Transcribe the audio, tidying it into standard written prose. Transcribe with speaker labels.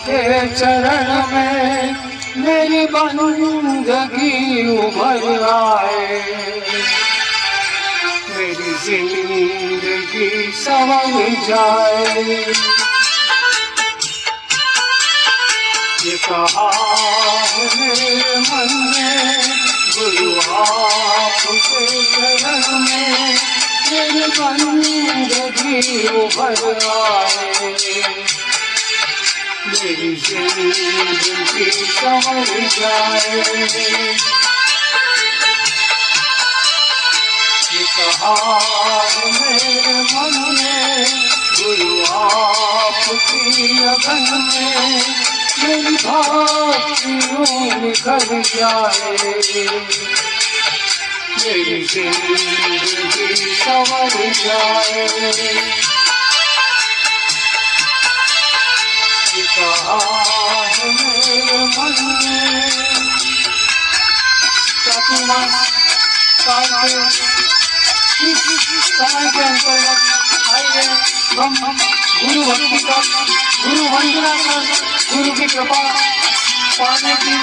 Speaker 1: के चरण में मेरी बंदगी उभर आए, मेरी जिंदगी संवर जाए। ये कहा है मेरे मन में गुरु आपके चरण में मेरी बंदगी उभर आए, मेरी जिंदगी संवर जाए। ये कहा है मेरे मन में गुरु आपकी अगन में मेरी भक्ति निखर जाए, मेरी जिंदगी संवर जाए। ये कहा है मेरे मन में चातुर्मास काल के अंतर्गत आइए हम गुरु भक्ति का, गुरु वंदना कर, गुरु की कृपा पाने की